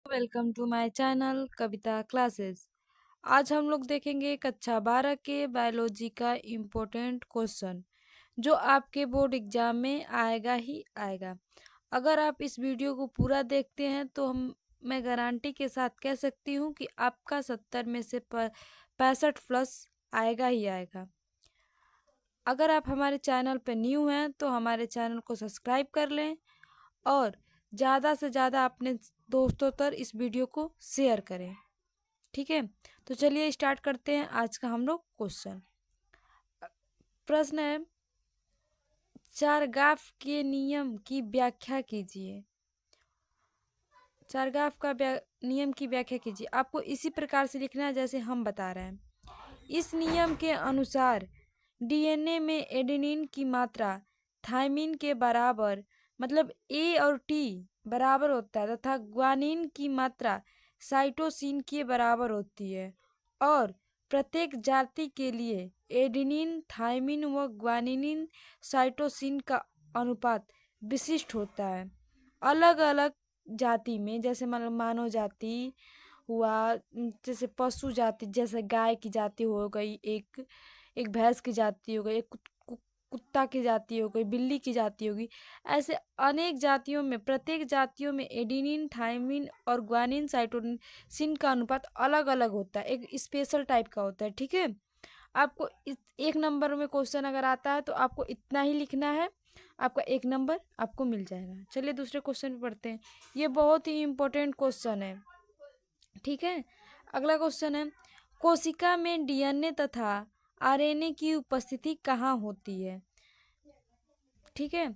Welcome to my channel Kavita classes. आज हम लोग देखेंगे कक्षा 12 के बायोलॉजी का इम्पोर्टेंट क्वेश्चन जो आपके बोर्ड एग्जाम में आएगा ही आएगा। अगर आप इस वीडियो को पूरा देखते हैं तो मैं गारंटी के साथ कह सकती हूँ कि आपका 70 में से 65 प्लस आएगा ही आएगा। अगर आप हमारे चैनल पर न्यू हैं तो हमारे चैनल को सब्सक्राइब कर लें और ज़्यादा से ज़्यादा अपने दोस्तों तक इस वीडियो को शेयर करें। ठीक है, तो चलिए स्टार्ट करते हैं आज का हम लोग क्वेश्चन। प्रश्न है, चारगाफ के नियम की व्याख्या कीजिए। चारगाफ का नियम की व्याख्या कीजिए। आपको इसी प्रकार से लिखना है जैसे हम बता रहे हैं। इस नियम के अनुसार डीएनए में एडेनिन की मात्रा थायमिन के बराबर मतलब ए और टी बराबर होता है तथा ग्वानिन की मात्रा साइटोसिन के बराबर होती है और प्रत्येक जाति के लिए एडेनिन थायमिन व ग्वानिन साइटोसिन का अनुपात विशिष्ट होता है। अलग अलग जाति में जैसे मतलब मानव जाति हुआ, जैसे पशु जाति जैसे गाय की जाति हो गई, एक एक भैंस की जाति हो गई, एक कुत्ता की जाति हो गई, बिल्ली की जाति होगी। ऐसे अनेक जातियों में प्रत्येक जातियों में एडेनिन थायमिन और ग्वानिन साइटोसिन का अनुपात अलग अलग होता है, एक स्पेशल टाइप का होता है। ठीक है, आपको इस एक नंबर में क्वेश्चन अगर आता है तो आपको इतना ही लिखना है, आपका एक नंबर आपको मिल जाएगा। चलिए दूसरे क्वेश्चन पे पढ़ते हैं। ये बहुत ही इम्पोर्टेंट क्वेश्चन है। ठीक है, अगला क्वेश्चन है, कोशिका में डीएनए तथा आरएनए की उपस्थिति कहाँ होती है। ठीक है,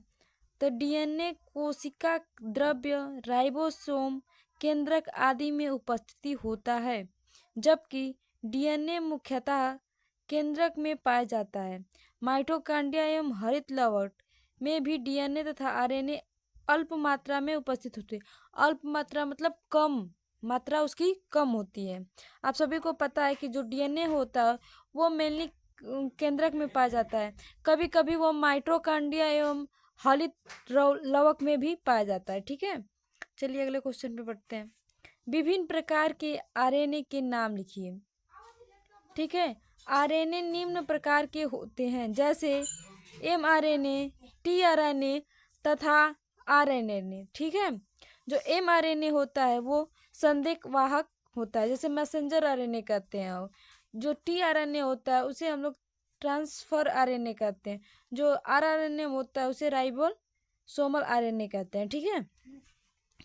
तो डीएनए कोशिका द्रव्य राइबोसोम केंद्रक आदि में उपस्थिति होता है, जबकि डीएनए मुख्यतः केंद्रक में पाया जाता है। माइटोकॉन्ड्रिया एवं हरित लवण में भी डीएनए तथा आरएनए अल्प मात्रा में उपस्थित होते हैं। अल्प मात्रा मतलब कम मात्रा उसकी कम होती है। आप सभी को पता है कि जो डीएनए होता है वो मेनली केंद्रक में पाया जाता है। कभी कभी वो माइटोकॉन्ड्रिया एवं हरित लवक में भी पाया जाता है। ठीक है, चलिए अगले क्वेश्चन पे बढ़ते हैं। विभिन्न प्रकार के आरएनए के नाम लिखिए। ठीक है, आरएनए निम्न प्रकार के होते हैं जैसे एमआरएनए, टीआरएनए तथा आरएनए। ठीक है, जो एमआरएनए होता है वो संदेशवाहक होता है, जैसे मैसेंजर आरएनए कहते हैं। और जो टीआरएनए होता है उसे हम लोग ट्रांसफर आरएनए कहते हैं। जो आरआरएनए होता है उसे राइबोसोमल आरएनए कहते हैं। ठीक है,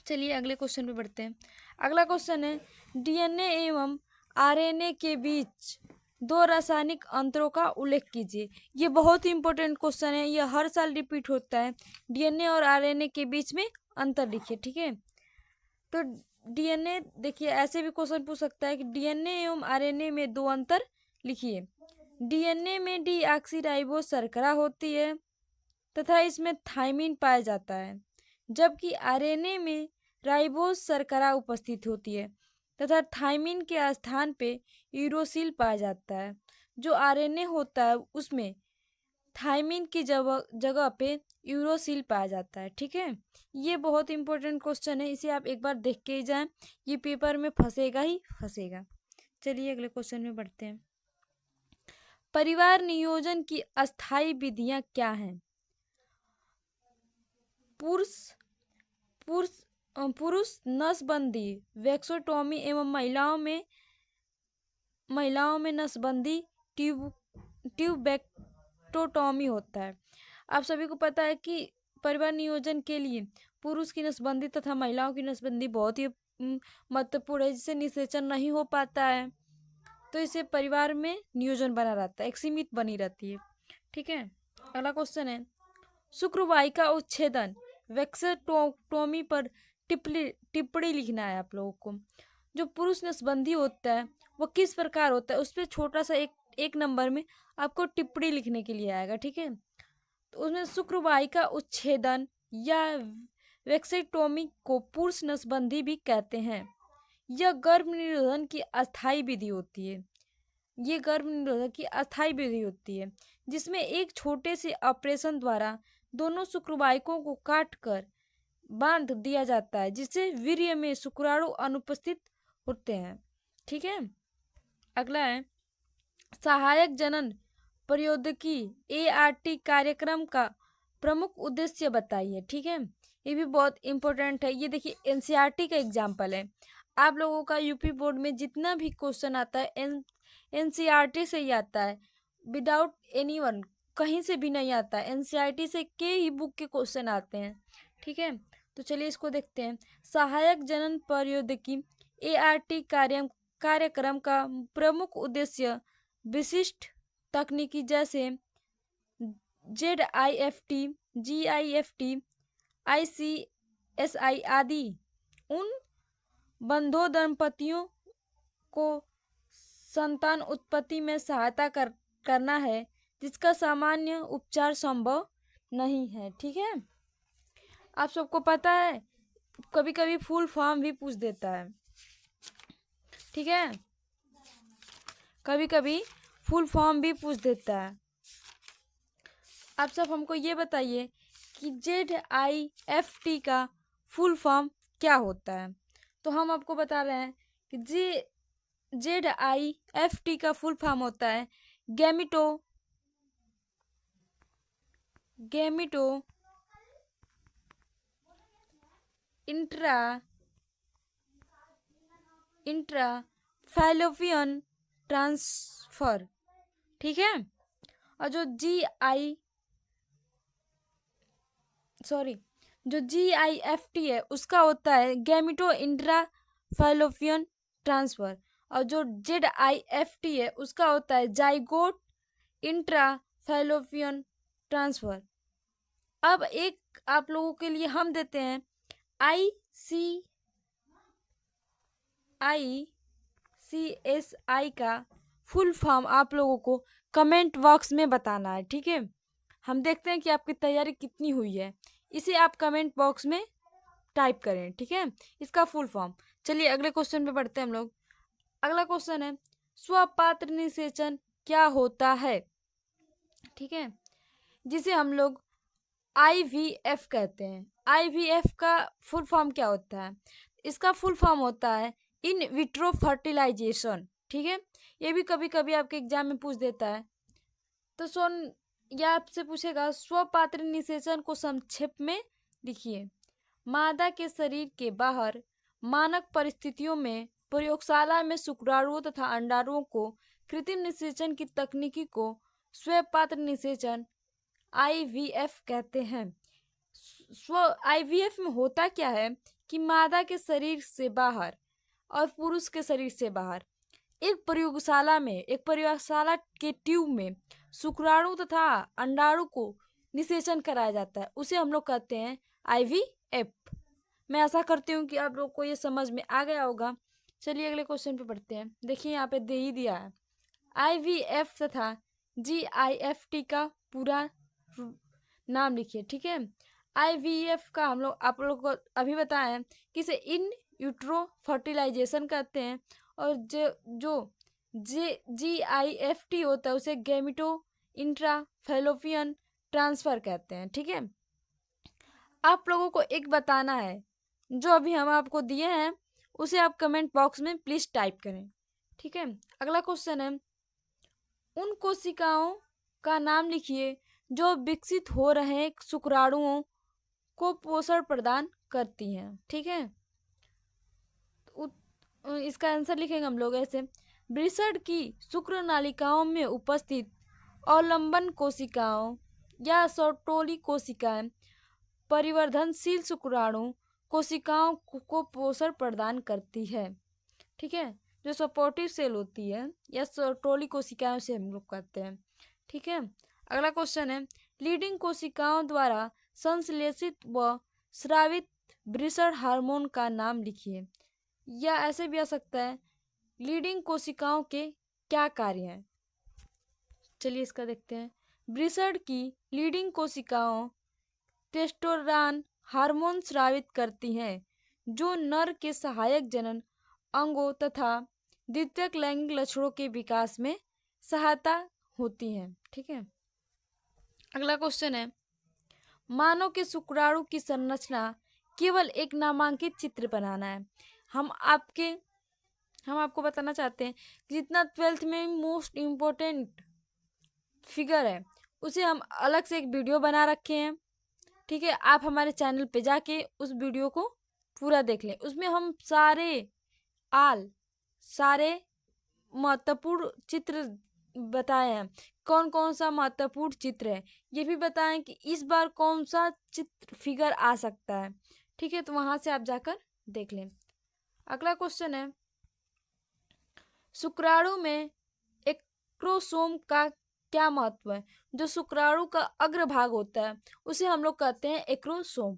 चलिए अगले क्वेश्चन पे बढ़ते हैं। अगला क्वेश्चन है, डीएनए एवं आरएनए के बीच दो रासायनिक अंतरों का उल्लेख कीजिए। ये बहुत ही इंपॉर्टेंट क्वेश्चन है, ये हर साल रिपीट होता है। डीएनए और आरएनए के बीच में अंतर लिखिए। ठीक है, तो डीएनए देखिए ऐसे भी क्वेश्चन पूछ सकता है कि डीएनए एवं आरएनए में दो अंतर लिखिए। डीएनए में डीऑक्सीराइबोस शर्करा होती है तथा इसमें थायमिन पाया जाता है, जबकि आरएनए में राइबोस शर्करा उपस्थित होती है तथा थायमिन के स्थान पे यूरोसिल पाया जाता है। जो आरएनए होता है उसमें थायमिन की जगह पे यूरोसिल पाया जाता है। ठीक है, ये बहुत इंपॉर्टेंट क्वेश्चन है, इसे आप एक बार देख के ही जाएं, ये पेपर में फंसेगा ही फंसेगा। चलिए अगले क्वेश्चन में बढ़ते हैं। परिवार नियोजन की अस्थायी विधियां क्या हैं। पुरुष पुरुष पुरुष नसबंदी वैक्सोटॉमी एवं महिलाओं में नसबंदी ट्यूबेक्टोटॉमी होता है। आप सभी को पता है कि परिवार नियोजन के लिए पुरुष की नसबंदी तथा महिलाओं की नसबंदी बहुत ही महत्वपूर्ण है, जिससे निषेचन नहीं हो पाता है, तो इसे परिवार में नियोजन बना रहता है, एक सीमित बनी रहती है। ठीक है, अगला क्वेश्चन है, शुक्रवाहिका उच्छेदन वैक्सोटोमी पर टिप्पणी लिखना है आप लोगों को। जो पुरुष नसबंदी होता है वो किस प्रकार होता है उस पर छोटा सा एक नंबर में आपको टिप्पणी लिखने के लिए आएगा। ठीक है, तो उसमें शुक्रवाहिका उच्छेदन या वैक्सेक्टोमी को पुरुष नसबंदी भी कहते हैं। यह गर्भ निरोधन की अस्थायी विधि होती है। ये गर्भ निरोधक की अस्थायी विधि होती है जिसमें एक छोटे से ऑपरेशन द्वारा दोनों शुक्रवाहिकों को काट कर बांध दिया जाता है, जिससे वीर्य में शुक्राणु अनुपस्थित होते हैं। ठीक है, अगला है सहायक जनन प्रौद्योगिकी ART कार्यक्रम का प्रमुख उद्देश्य बताइए। ठीक है, ये भी बहुत इंपॉर्टेंट है। ये देखिए NCERT का एग्जाम्पल है। आप लोगों का यूपी बोर्ड में जितना भी क्वेश्चन आता है NCERT से ही आता है, विदाउट एनीवन, कहीं से भी नहीं आता है, NCERT से के ही बुक के क्वेश्चन आते हैं। ठीक है, तो चलिए इसको देखते हैं। सहायक जनन प्रौद्योगिकी ART कार्यक्रम का प्रमुख उद्देश्य विशिष्ट तकनीकी जैसे ZIFT, GIFT, ICSI आदि उन बंधो दंपतियों को संतान उत्पत्ति में सहायता करना है जिसका सामान्य उपचार संभव नहीं है। ठीक है, आप सबको पता है कभी कभी फुल फॉर्म भी पूछ देता है। ठीक है, कभी कभी फुल फॉर्म भी पूछ देता है। आप सब हमको ये बताइए कि ZIFT का फुल फॉर्म क्या होता है। तो हम आपको बता रहे हैं कि ZIFT का फुल फॉर्म होता है गैमिटो इंट्रा फैलोपियन ट्रांसफर। ठीक है, और जो GIFT है उसका होता है गैमिटो इंट्रा फैलोपियन ट्रांसफर, और जो ZIFT है उसका होता है जाइगोट इंट्रा फैलोपियन ट्रांसफर। अब एक आप लोगों के लिए हम देते हैं ICSI का फुल फॉर्म आप लोगों को कमेंट बॉक्स में बताना है। ठीक है, हम देखते हैं कि आपकी तैयारी कितनी हुई है, इसे आप कमेंट बॉक्स में टाइप करें। ठीक है, इसका फुल फॉर्म। चलिए अगले क्वेश्चन पे बढ़ते हैं हम लोग। अगला क्वेश्चन है स्वपात्र निषेचन क्या होता है। ठीक है, जिसे हम लोग IVF कहते हैं। IVF का फुल फॉर्म क्या होता है? इसका फुल फॉर्म होता है इन विट्रो फर्टिलाइजेशन। ठीक है, ये भी कभी कभी आपके एग्जाम में पूछ देता है। तो यह आपसे पूछेगा स्वपात्र निषेचन को संक्षेप में लिखिए। मादा के शरीर के बाहर मानक परिस्थितियों में प्रयोगशाला में शुक्राणुओं तथा अंडाणुओं को कृत्रिम निषेचन की तकनीकी को स्वपात्र निषेचन IVF कहते हैं। IVF में होता क्या है कि मादा के शरीर से बाहर और पुरुष के शरीर से बाहर एक प्रयोगशाला के ट्यूब में शुक्राणु तथा अंडाणु को निषेचन कराया जाता है, उसे हम लोग कहते हैं IVF। मैं आशा करती हूँ कि आप लोग को ये समझ में आ गया होगा। चलिए अगले क्वेश्चन पे बढ़ते हैं। देखिए यहाँ पे दे ही दिया है IVF तथा GIFT का पूरा नाम लिखिए। ठीक है, IVF का हम लोग आप लोग को अभी बताया है कि इसे इन यूट्रो फर्टिलाइजेशन कहते हैं, और जो GIFT होता है उसे गैमिटो इंट्रा फैलोपियन ट्रांसफर कहते हैं। ठीक है, आप लोगों को एक बताना है, जो अभी हम आपको दिए हैं उसे आप कमेंट बॉक्स में प्लीज टाइप करें। ठीक है, अगला क्वेश्चन है उन कोशिकाओं का नाम लिखिए जो विकसित हो रहे शुक्राणुओं को पोषण प्रदान करती हैं। ठीक है, इसका आंसर लिखेंगे हम लोग ऐसे। वृषण की शुक्र नालिकाओं में उपस्थित अवलंबन कोशिकाओं या सर्टोली कोशिकाएं परिवर्धनशील शुक्राणु कोशिकाओं को पोषण प्रदान करती है। ठीक है, जो सपोर्टिव सेल होती है या सर्टोली कोशिकाओं से हम लोग कहते हैं। ठीक है, अगला क्वेश्चन है लीडिंग कोशिकाओं द्वारा संश्लेषित व स्रावित वृषण हार्मोन का नाम लिखिए। या ऐसे भी आ सकता है लीडिंग कोशिकाओं के क्या कार्य हैं। चलिए इसका देखते हैं। वृषण की लीडिंग कोशिकाओं टेस्टोस्टेरोन हार्मोन स्रावित करती हैं, जो नर के सहायक जनन अंगों तथा द्वितीयक लैंगिक लक्षणों के विकास में सहायता होती हैं। ठीक है, अगला क्वेश्चन है मानव के शुक्राणु की संरचना केवल एक नामांकित चित्र बनाना है। हम आपको बताना चाहते हैं कि जितना 12th में मोस्ट इम्पोर्टेंट फिगर है उसे हम अलग से एक वीडियो बना रखे हैं। ठीक है, आप हमारे चैनल पे जाके उस वीडियो को पूरा देख लें। उसमें हम सारे महत्वपूर्ण चित्र बताए हैं। कौन कौन सा महत्वपूर्ण चित्र है ये भी बताएं कि इस बार कौन सा चित्र फिगर आ सकता है। ठीक है, तो वहां से आप जाकर देख लें। अगला क्वेश्चन है, शुक्राणु में एक्रोसोम का क्या महत्व है। जो शुक्राणु का अग्रभाग होता है उसे हम लोग कहते हैं एक्रोसोम।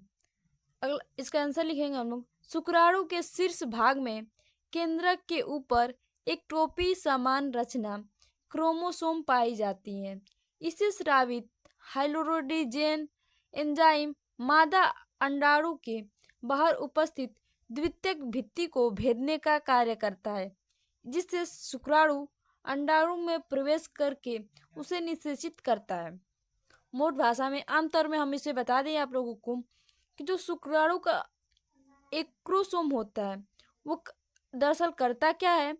अगला इसका आंसर लिखेंगे हम लोग, शुक्राणु के शीर्ष भाग में केंद्रक के ऊपर एक टोपी समान रचना क्रोमोसोम पाई जाती है। इसे स्रावित हाइड्रोजन एंजाइम मादा अंडाणु के बाहर उपस्थित द्वितीयक भित्ति को भेदने का कार्य करता है, जिससे शुक्राणु अंडाणु में प्रवेश करके उसे निषेचित करता है। मोट भाषा में आमतौर में हम इसे बता दें आप लोगों को कि जो शुक्राणु का एक्रोसोम होता है वो दरअसल करता क्या है,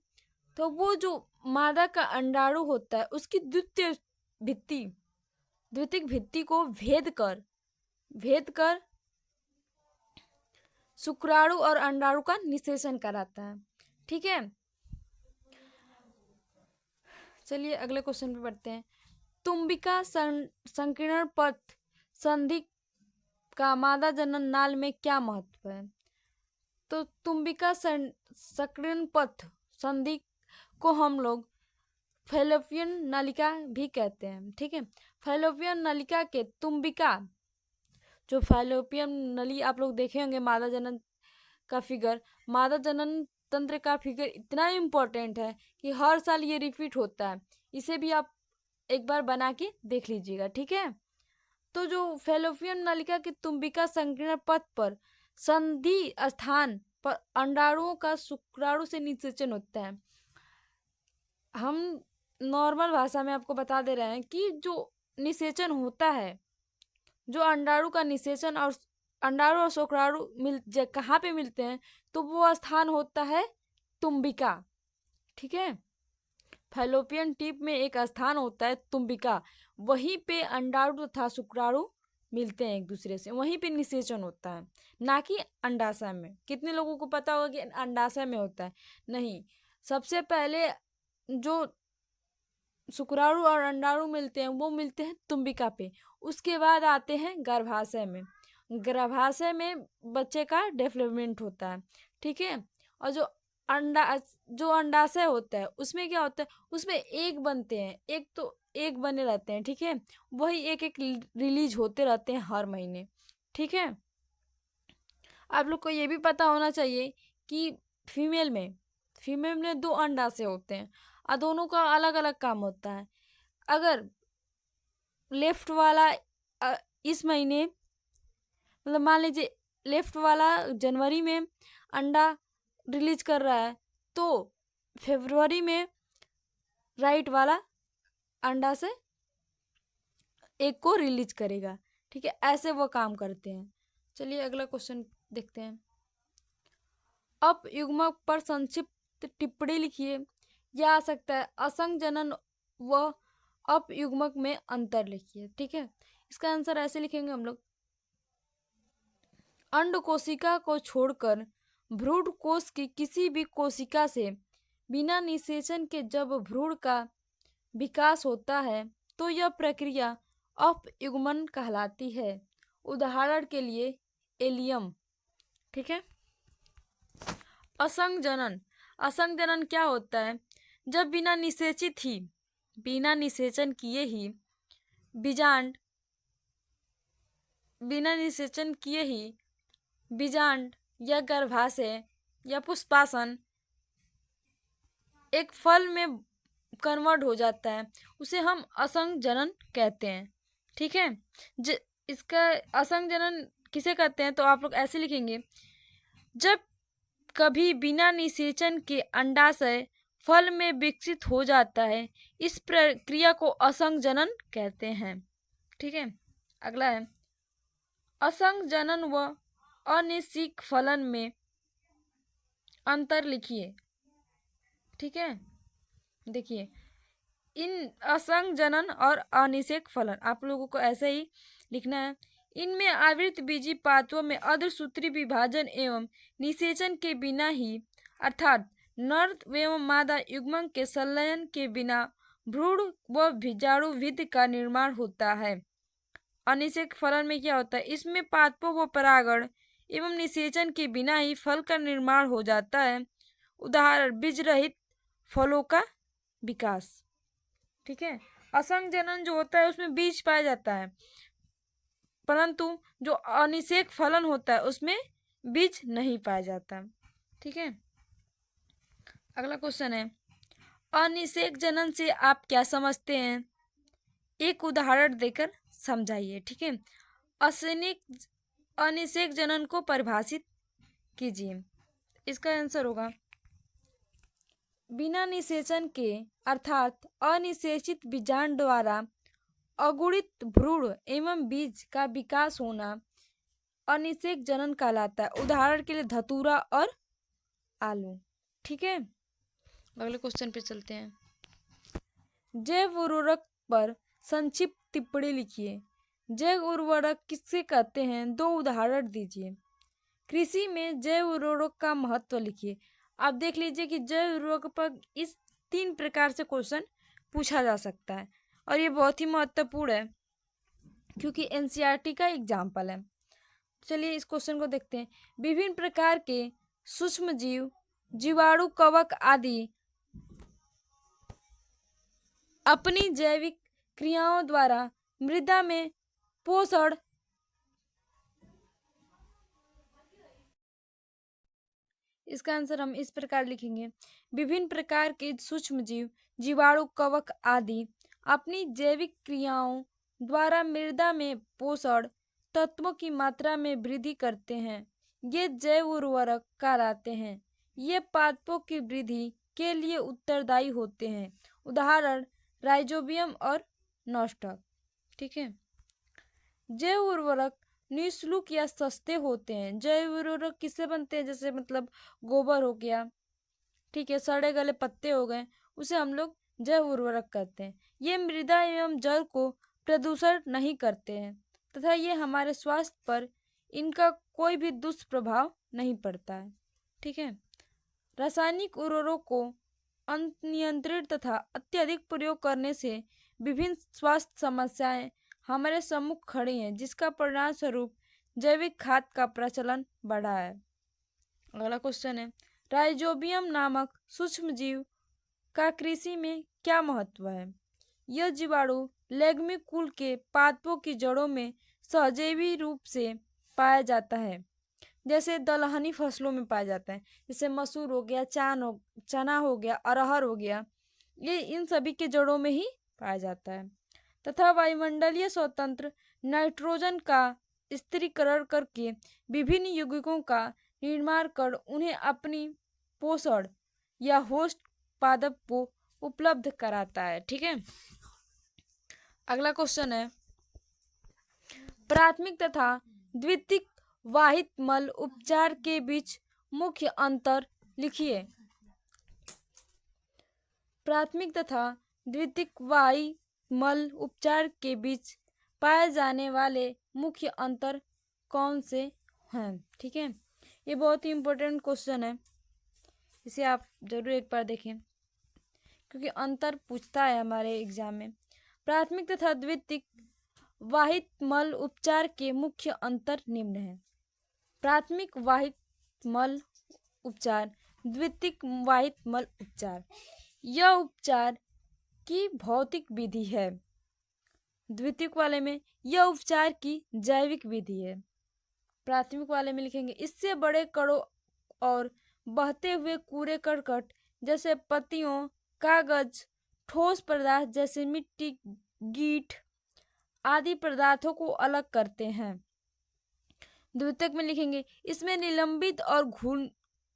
तो वो जो मादा का अंडाणु होता है उसकी द्वितीयक भित्ति को भेद कर शुक्राणु और अंडाणु का निषेचन कराता है। ठीक है, चलिए अगले क्वेश्चन पे बढ़ते हैं। तुम्बिका संकीर्ण पथ संधि का मादा जनन नाल में क्या महत्व है। तो तुम्बिका संकीर्ण पथ संधि को हम लोग फैलोपियन नलिका भी कहते हैं। ठीक है, फैलोपियन नलिका के तुम्बिका, जो फैलोपियन नली आप लोग देखे होंगे मादा जनन का फिगर, मादा जनन तंत्र का फिगर इतना इम्पोर्टेंट है कि हर साल ये रिपीट होता है। इसे भी आप एक बार बना के देख लीजिएगा। ठीक है, तो जो फैलोपियन नलिका के तुम्बिका संकीर्ण पथ पर संधि स्थान पर अंडाणुओं का शुक्राणु से निषेचन होता है। हम नॉर्मल भाषा में आपको बता दे रहे हैं कि जो निषेचन होता है, जो अंडाणु का निषेचन और अंडाणु और शुक्राणु कहाँ पे मिलते हैं, तो वो स्थान होता है तुम्बिका। ठीक है, फैलोपियन टिप में एक स्थान होता है तुम्बिका, वहीं पे अंडाणु तथा शुक्राणु मिलते हैं एक दूसरे से, वहीं पे निषेचन होता है, ना कि अंडाशय में। कितने लोगों को पता होगा कि अंडाशय में होता है? नहीं, सबसे पहले जो शुक्राणु और अंडाणु मिलते हैं वो मिलते हैं तुम्बिका पे, उसके बाद आते हैं गर्भाशय में। गर्भाशय में बच्चे का डेवलपमेंट होता है। ठीक है, और जो अंडाशय होता है उसमें क्या होता है, उसमें एक बनते हैं, एक बने रहते हैं। ठीक है, वही एक एक रिलीज होते रहते हैं हर महीने। ठीक है, आप लोग को ये भी पता होना चाहिए कि फीमेल में 2 अंडाशय होते हैं और दोनों का अलग अलग काम होता है। अगर लेफ्ट वाला इस महीने, मतलब मान लीजिए लेफ्ट वाला जनवरी में अंडा रिलीज कर रहा है, तो फरवरी में राइट वाला अंडा से एक को रिलीज करेगा। ठीक है, ऐसे वो काम करते हैं। चलिए अगला क्वेश्चन देखते हैं। अपयुग्मक पर संक्षिप्त टिप्पणी लिखिए। यह आ सकता है असंग जनन व अपयुग्मक में अंतर लिखिए। ठीक है, इसका आंसर ऐसे लिखेंगे हम लोग, अंड कोशिका को छोड़कर भ्रूण कोश की किसी भी कोशिका से बिना निषेचन के जब भ्रूण का विकास होता है तो यह प्रक्रिया अपयुग्मन कहलाती है। उदाहरण के लिए एलियम। ठीक है, असंग जनन क्या होता है, जब बिना निषेचन किए ही बीजांड या गर्भाशय या पुष्पासन एक फल में कन्वर्ट हो जाता है, उसे हम असंग जनन कहते हैं। ठीक है, इसका असंग जनन किसे कहते हैं, तो आप लोग ऐसे लिखेंगे, जब कभी बिना निषेचन के अंडाशय फल में विकसित हो जाता है, इस प्रक्रिया को असंग जनन कहते हैं। ठीक है, अगला है असंग जनन व अनिश्चित फलन में अंतर लिखिए। ठीक है, देखिए इन असंग जनन और अनिषेक फलन आप लोगों को ऐसे ही लिखना है। इनमें आवृत बीजी पात्रों में अर्धसूत्री विभाजन एवं निषेचन के बिना ही अर्थात नर एवं मादा युग्मन के संलयन के बिना भ्रूण व बीजाणु विधि का निर्माण होता है। अनिषेक फलन में क्या होता है, इसमें पादपों व परागण एवं निषेचन के बिना ही फल का निर्माण हो जाता है। उदाहरण बीज रहित फलों का विकास। ठीक है, असंग जनन जो होता है उसमें बीज पाया जाता है, परंतु जो अनिषेक फलन होता है उसमें बीज नहीं पाया जाता। ठीक है, अगला क्वेश्चन है अनिषेक जनन से आप क्या समझते हैं, एक उदाहरण देकर समझाइए। ठीक है, अनिषेक जनन को परिभाषित कीजिए। इसका आंसर होगा बिना निषेचन के अर्थात अनिषेचित बीजांड द्वारा अगुणित भ्रूण एवं बीज का विकास होना अनिषेक जनन कहलाता है। उदाहरण के लिए धतूरा और आलू। ठीक है, अगले क्वेश्चन पे चलते हैं। जैव उर्वरक पर संक्षिप्त टिप्पणी लिखिए। जैव उर्वरक किससे कहते हैं, दो उदाहरण दीजिए। कृषि में जैव उर्वरक का महत्व लिखिए। आप देख लीजिए कि जैव उर्वरक पर इस 3 प्रकार से क्वेश्चन पूछा जा सकता है और ये बहुत ही महत्वपूर्ण है क्योंकि एनसीईआरटी का एग्जाम्पल है। चलिए इस क्वेश्चन को देखते हैं। विभिन्न प्रकार के सूक्ष्म जीव, जीवाणु, कवक आदि अपनी जैविक क्रियाओं द्वारा मृदा में पोषण इसका आंसर हम इस प्रकार लिखेंगे। विभिन्न प्रकार के सूक्ष्म जीव, जीवाणु, कवक आदि अपनी जैविक क्रियाओं द्वारा मृदा में पोषण तत्वों की मात्रा में वृद्धि करते हैं। ये जैव उर्वरक कहलाते हैं। ये पादपों की वृद्धि के लिए उत्तरदायी होते हैं। उदाहरण राइजोबियम और नॉस्टक। ठीक है, जैव उर्वरक निःशुल्क या सस्ते होते हैं। जैव उर्वरक किससे बनते हैं, जैसे मतलब गोबर हो गया, ठीक है, सड़े गले पत्ते हो गए, उसे हम लोग जैव उर्वरक कहते हैं। ये मृदा एवं जल को प्रदूषण नहीं करते हैं तथा ये हमारे स्वास्थ्य पर इनका कोई भी दुष्प्रभाव नहीं पड़ता है। ठीक है, रासायनिक उर्वरकों को अनियंत्रित तथा अत्यधिक प्रयोग करने से विभिन्न स्वास्थ्य समस्याएं हमारे सम्मुख खड़ी हैं, जिसका परिणाम स्वरूप जैविक खाद का प्रचलन बढ़ा है। अगला क्वेश्चन है राइजोबियम नामक सूक्ष्म जीव का कृषि में क्या महत्व है। यह जीवाणु लेग्मी कुल के पादपों की जड़ों में सहजीवी रूप से पाया जाता है, जैसे दलहनी फसलों में पाया जाता है, जैसे मसूर हो गया, चना हो गया, अरहर हो गया, ये इन सभी के जड़ों में ही पाया जाता है। तथा वायुमंडलीय स्वतंत्र नाइट्रोजन का स्थिरीकरण करके विभिन्न यौगिकों का निर्माण कर उन्हें अपनी पोषण या होस्ट पादप को उपलब्ध कराता है। ठीक है, अगला क्वेश्चन है प्राथमिक तथा द्वितीयक वाहित मल उपचार के बीच मुख्य अंतर लिखिए। प्राथमिक तथा द्वितीयक वाहित मल उपचार के बीच पाए जाने वाले मुख्य अंतर कौन से हैं। ठीक है, ये बहुत ही इम्पोर्टेंट क्वेश्चन है, इसे आप जरूर एक बार देखें क्योंकि अंतर पूछता है हमारे एग्जाम में। प्राथमिक तथा द्वितीयक वाहित मल उपचार के मुख्य अंतर निम्न है। प्राथमिक वाहित मल उपचार, द्वितीयक वाहित मल उपचार, यह उपचार की भौतिक विधि है। द्वितीयक वाले में यह उपचार की जैविक विधि है। प्राथमिक वाले में लिखेंगे इससे बड़े कणों और बहते हुए कूड़े करकट जैसे पत्तियों, कागज, ठोस पदार्थ जैसे मिट्टी, गीठ आदि पदार्थों को अलग करते हैं। द्वितीयक में लिखेंगे इसमें निलंबित और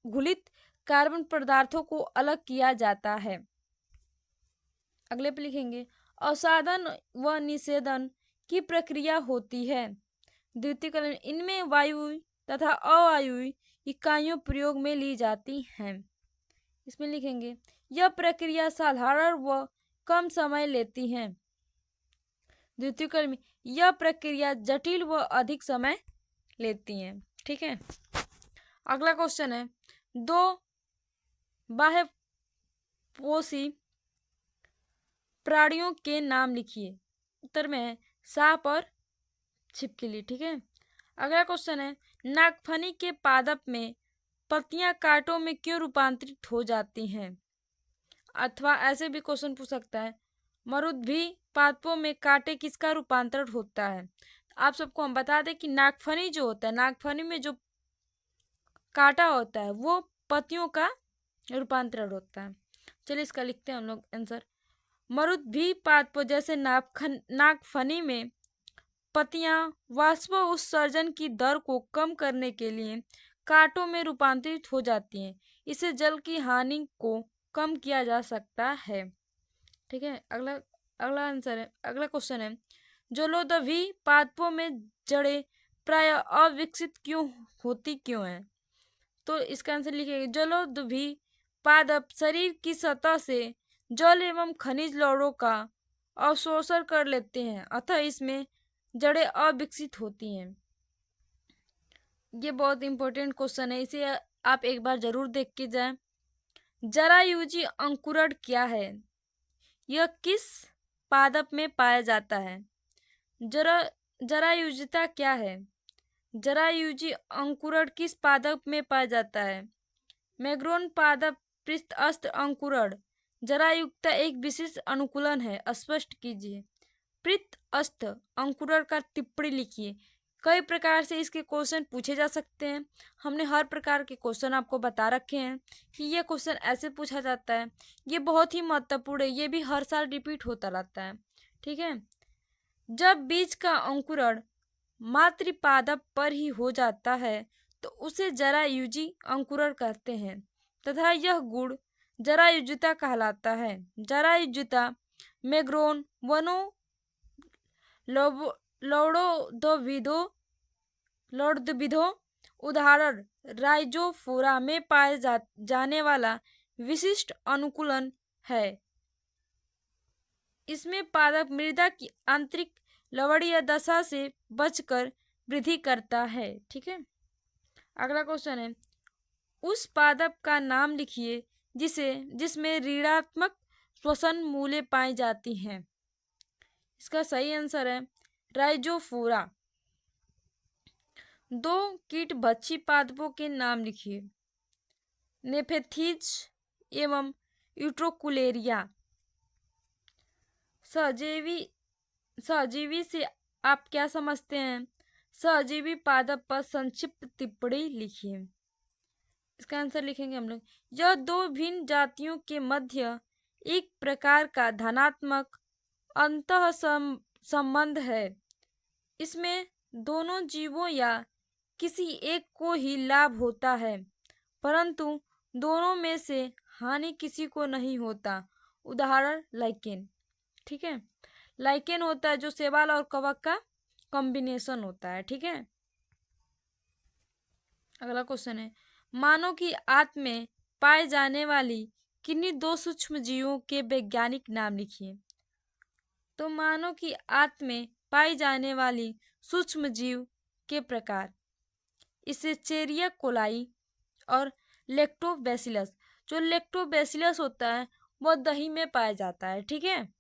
घुलित कार्बन पदार्थों को अलग किया जाता है। अगले पे लिखेंगे अवसादन व निषेधन की प्रक्रिया होती है। द्वितीयक इनमें वायु तथा अवायवीय इकाइयों प्रयोग में ली जाती हैं। इसमें लिखेंगे यह प्रक्रिया साधारण व कम समय लेती है। द्वितीय क्रम में यह प्रक्रिया जटिल व अधिक समय लेती है। ठीक है, अगला क्वेश्चन है, दो बाह्यपोषी प्राणियों के नाम लिखिए। उत्तर में है सांप और छिपकली। ठीक है, अगला क्वेश्चन है, नागफनी के पादप में पत्तियां कांटों में क्यों रूपांतरित हो जाती हैं? अथवा ऐसे भी क्वेश्चन पूछ सकता है, मरुद्भी पादपों में कांटे किसका रूपांतरण होता है? आप सबको हम बता दें कि नागफनी जो होता है, नागफनी में जो कांटा होता है वो पत्तियों का रूपांतरण होता है। चलिए इसका लिखते हैं हम लोग आंसर। मरुद्भी पादपों जैसे नागफनी में पत्तियां वाष्प उत्सर्जन की दर को कम करने के लिए कांटों में रूपांतरित हो जाती हैं। इससे जल की हानि को कम किया जा सकता है। ठीक है, अगला अगला आंसर है, अगला क्वेश्चन है, जलोदभी पादपों में जड़ें प्राय अविकसित क्यों हैं? तो इसका आंसर लिखिए, जलोदभी पादप शरीर की सतह से जल एवं खनिज लवणों का अवशोषण कर लेते हैं, अतः इसमें जड़ें अविकसित होती हैं। ये बहुत इंपॉर्टेंट क्वेश्चन है, इसे आप एक बार जरूर देख के जाएं। जरायुजी अंकुरण क्या है? यह किस पादप में पाया जाता है? जरायुजिता क्या है? जरायुजी अंकुरण किस पादप में पाया जाता है? मैग्रोन पादप पृष्ठस्थ अंकुरण जरायुक्ता एक विशेष अनुकूलन है, स्पष्ट कीजिए। पृष्ठस्थ अंकुरण का टिप्पणी लिखिए। कई प्रकार से इसके क्वेश्चन पूछे जा सकते हैं। हमने हर प्रकार के क्वेश्चन आपको बता रखे हैं कि ये क्वेश्चन ऐसे पूछा जाता है। ये बहुत ही महत्वपूर्ण है, ये भी हर साल रिपीट होता रहता है। ठीक है, जब बीज का अंकुरण मातृपादप पर ही हो जाता है तो उसे जरायुजी अंकुरण कहते हैं तथा यह गुण जरायुजिता कहलाता है। जरायुजिता मैग्रोन वनों लौड़द्विधों उदाहरण राइजोफोरा में पाए जाने वाला विशिष्ट अनुकूलन है। इसमें पादप मृदा की आंतरिक लवणीय दशा से बचकर वृद्धि करता है। ठीक है, अगला क्वेश्चन है, उस पादप का नाम लिखिए जिसमें ऋणात्मक श्वसन मूलें पाई जाती हैं। इसका सही आंसर है राइजोफोरा। दो कीटभक्षी पादपों के नाम लिखिए। नेफेथिज एवं यूट्रोकुलेरिया। सहजीवी से आप क्या समझते हैं? सहजीवी पादप पर संक्षिप्त टिप्पणी लिखिए। इसका आंसर लिखेंगे हम लोग, यह दो भिन्न जातियों के मध्य एक प्रकार का धनात्मक अंतः संबंध है। इसमें दोनों जीवों या किसी एक को ही लाभ होता है, परंतु दोनों में से हानि किसी को नहीं होता। उदाहरण लाइकेन। ठीक है, लाइकेन होता है जो शैवाल और कवक का कॉम्बिनेशन होता है। ठीक है, अगला क्वेश्चन है, मानव की आंत में पाए जाने वाली किन्हीं दो सूक्ष्म जीवों के वैज्ञानिक नाम लिखिए। तो मानव की आंत में पाई जाने वाली सूक्ष्म जीव के प्रकार, इसे चेरिया कोलाई और लेक्टोबैसिलस। जो लेक्टोबैसिलस होता है वो दही में पाया जाता है। ठीक है,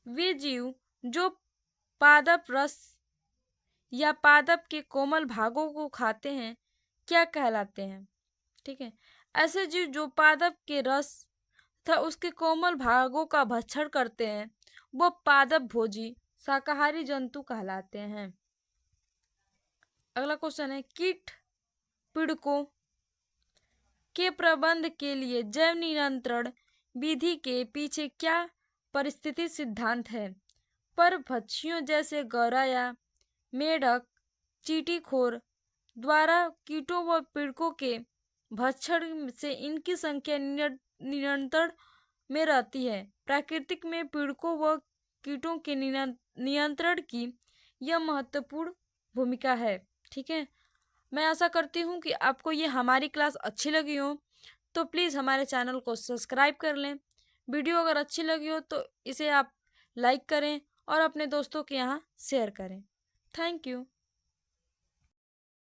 वे जीव जो पादप रस या पादप के कोमल भागों को खाते हैं क्या कहलाते हैं? ठीक है, ऐसे जीव जो पादप के रस तथा उसके कोमल भागों का भक्षण करते हैं वो पादप भोजी शाकाहारी जंतु कहलाते हैं। अगला क्वेश्चन है, कीट पीड़कों के प्रबंध के लिए जैव नियंत्रण विधि के पीछे क्या परिस्थिति सिद्धांत है? परभक्षियों जैसे गौरा या मेढक चींटीखोर द्वारा कीटों व पीड़कों के भक्षण से इनकी संख्या नियंत्रण में रहती है। प्राकृतिक में पीड़कों व कीटों के नियंत्रण की यह महत्वपूर्ण भूमिका है। ठीक है। मैं आशा करती हूँ कि आपको ये हमारी क्लास अच्छी लगी हो, तो प्लीज़ हमारे चैनल को सब्सक्राइब कर लें। वीडियो अगर अच्छी लगी हो तो इसे आप लाइक करें और अपने दोस्तों के यहाँ शेयर करें। Thank you.